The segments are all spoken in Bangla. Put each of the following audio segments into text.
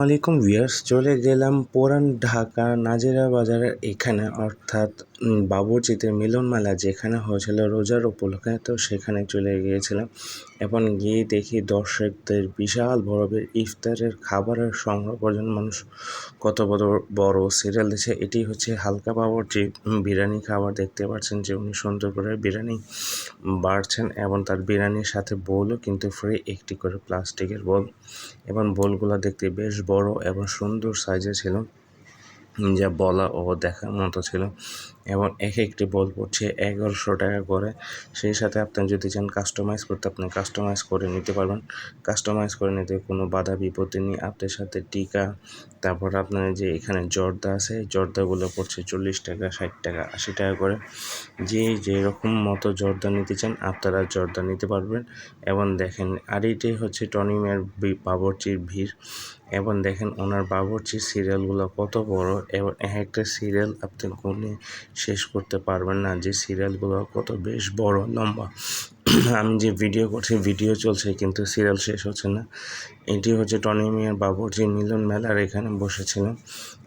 আলাইকুম ভিউয়ার্স, চলে গেলাম পুরান ঢাকা নাজিরা বাজারের এখানে, অর্থাৎ বাবুর্চিতে মিলন মেলা যেখানে হয়েছিল রোজার উপলক্ষে। তো সেখানে চলে গিয়েছিলাম এবং গিয়ে দেখি দর্শকদের বিশাল বড় ইফতারের খাবারের সংগ্রহ করার মানুষ কত বড় বড় সিরিয়াল দিচ্ছে। এটি হচ্ছে হালকা বাবুর্চি বিরিয়ানি খাবার। দেখতে পাচ্ছেন যে উনি সুন্দর করে বিরিয়ানি বাড়ছেন এবং তার বিরিয়ানির সাথে বোলও কিন্তু ফ্রি, একটি করে প্লাস্টিকের বোল, এবং বোলগুলো দেখতে বেশ বড় এবং সুন্দর সাইজে ছিল, যা বলা ও দেখার মতো ছিল। এবং এক একটি বল পড়ছে 1100 টাকা করে। সেই সাথে আপনি যদি চান কাস্টমাইজ করতে, আপনি কাস্টমাইজ করে নিতে পারবেন। কাস্টমাইজ করে নিতে কোনো বাধা বিপত্তি নেই। আপনার সাথে টিকা, তারপর আপনার যে এখানে জর্দা আছে, জর্দাগুলো পড়ছে 40 টাকা, 60 টাকা, 80 টাকা করে। যেরকম মতো জর্দা নিতে চান আপনারা জর্দা নিতে পারবেন। এবং দেখেন, আর এইটাই হচ্ছে টনিমের বাবুর্চির ভিড়। এবং দেখেন ওনার বাবুর্চির সিরিয়ালগুলো কত বড়, এবং এক একটা সিরিয়াল আপনি গুনে শেষ করতে পারবেন না, যে সিরিয়ালগুলো কত বেশ বড় লম্বা। আমি যে ভিডিও করছি, ভিডিও চলছে কিন্তু সিরিয়াল শেষ হচ্ছে না। এটি হচ্ছে টনি মিয়ার বাবুর্চি মিলন মেলার এখানে বসেছিলাম।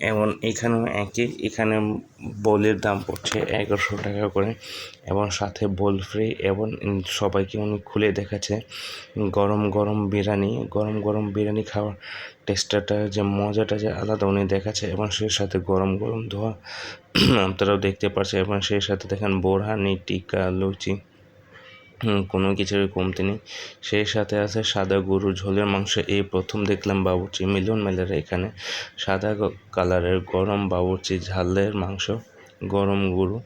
এবং এখানে বোলের দাম পড়ছে 1100 টাকা করে, এবং সাথে বোল ফ্রি। এবং সবাইকে উনি খুলে দেখাচ্ছে গরম গরম বিরিয়ানি খাওয়ার টেস্টটা, যে মজাটা যে আলাদা উনি দেখাচ্ছে। এবং সেই সাথে গরম গরম ধোয়া আপনারাও দেখতে পাচ্ছেন। এবং সেই সাথে দেখেন বোরহানি, টিকা, লুচি, কোনো কিছুরই কমতি নেই। সেই সাথে আছে সাদা গরুর ঝোলের মাংস। এই প্রথম দেখলাম বাবুর্চি মিলন মেলার এখানে সাদা কালারের গরম বাবুর্চি ঝালের মাংস, গরম গরু।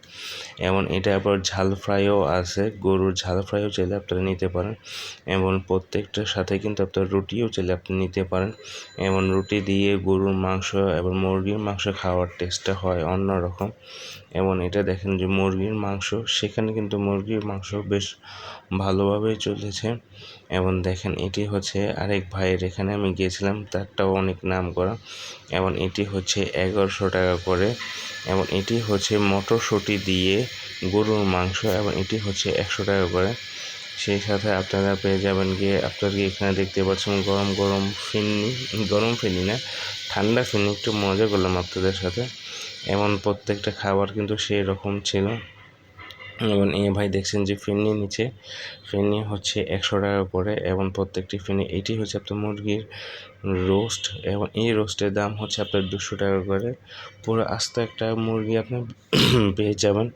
এবং এটা আবার ঝাল ফ্রাইও আছে, গরুর ঝাল ফ্রাইও চাইলে আপনারা নিতে পারেন। এবং প্রত্যেকটার সাথে কিন্তু আপনার রুটিও চাইলে আপনি নিতে পারেন। এবং রুটি দিয়ে গরুর মাংস এবং মুরগির মাংস খাওয়ার টেস্টটা হয় অন্যরকম। এবং এটা দেখেন যে মুরগির মাংস, সেখানে কিন্তু মুরগির মাংস বেশ ভালোভাবেই চলেছে। এবং দেখেন এটি হচ্ছে আরেক ভাইয়ের, এখানে আমি গিয়েছিলাম, তারটাও অনেক নাম করা। এবং এটি হচ্ছে 1100 টাকা করে। এবং এটি হচ্ছে মটরশুঁটি দিয়ে গরুর মাংস, এবং এটি হচ্ছে 100 টাকা করে। সেই সাথে আপনারা পেয়ে যাবেন গিয়ে, আপনারা এখানে দেখতে পাচ্ছেন গরম ফিরনি না, ঠান্ডা ফিরনি। একটু মজা করলাম আপনাদের সাথে। এবং প্রত্যেকটা খাবার কিন্তু সেই রকম ছিল। এবং এই ভাই দেখছেন যে ফিরনি নিচে, ফিরনি হচ্ছে 100 টাকা করে। এবং প্রত্যেকটি ফিরনি, এটি হচ্ছে আপনার মুরগির রোস্ট, এবং এই রোস্টের দাম হচ্ছে আপনার 200 টাকা করে। পুরো আস্ত একটা মুরগি আপনি পেয়ে যাবেন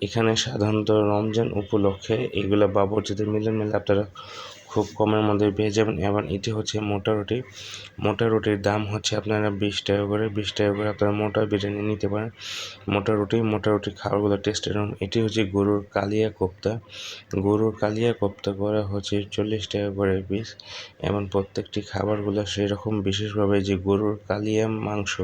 এখানে। সাধারণত রমজান উপলক্ষে এগুলো বাবুর্চিতে মিলন মেলে আপনারা খুব কমের মধ্যে পেয়ে যাবেন। এবং এটি হচ্ছে মোটা রুটির দাম হচ্ছে আপনারা 20 টাকা করে। 20 টাকা করে আপনারা মোটা বিরিয়ানি নিতে পারেন। মোটা রুটি খাবারগুলো টেস্ট এরকম। এটি হচ্ছে গরুর কালিয়া কোপ্তা করা হচ্ছে 40 টাকা করে পিস। এবং প্রত্যেকটি খাবারগুলো সেরকম, বিশেষভাবে যে গরুর কালিয়া মাংস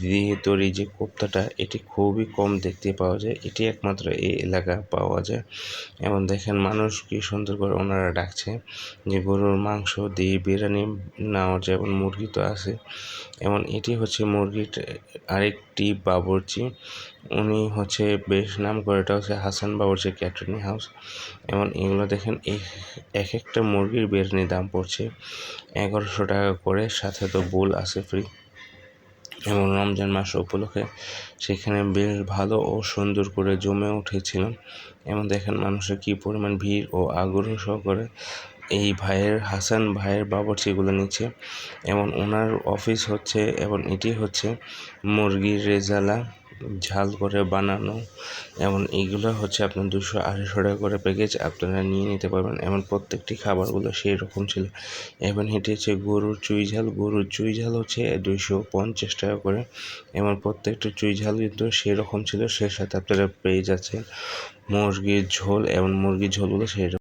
দিয়ে তৈরি যে কোপ্তাটা, এটি খুবই কম দেখতে পাওয়া যায়, এটি একমাত্র এই এলাকা পাওয়া যায়। এবং দেখেন মানুষ কি সুন্দর করে ওনারা ডাকছে যে গরুর মাংস দিয়ে বিরিয়ানি নেওয়া যায়। এবং মুরগি তো আছে। এবং এটি হচ্ছে মুরগির আরেকটি বাবুর্চি, উনি হচ্ছে বেশ নাম করে, এটা হচ্ছে হাসান বাবুর্চি ক্যাটারিং হাউস। এবং এগুলো দেখেন এক একটা মুরগির বিরিয়ানির দাম পড়ছে 1100 টাকা করে, সাথে তো বোল আছে ফ্রি। এবং রমজান মাস উপলক্ষে সেখানে বেশ ভালো ও সুন্দর করে জমে উঠেছিল। এবং দেখেন মানুষের কী পরিমাণ ভিড় ও আগ্রহ সহকারে এই হাসান ভাইয়ের বাবুর্চিগুলো নিচ্ছে। এবং ওনার অফিস হচ্ছে, এবং এটি হচ্ছে মুরগির রেজালা ঝাল করে বানানো। এবং এইগুলো হচ্ছে আপনার 200-250 টাকা করে প্যাকেজ, আপনারা নিয়ে নিতে পারবেন। এবং প্রত্যেকটি খাবারগুলো সেই রকম ছিল। এবং এটি হচ্ছে গরুর চুই ঝাল হচ্ছে 250 টাকা করে। এবং প্রত্যেকটা চুই ঝাল কিন্তু সেই রকম ছিল। সে সাথে আপনারা পেয়ে যাচ্ছেন মুরগির ঝোল, এবং মুরগির ঝোলগুলো সেই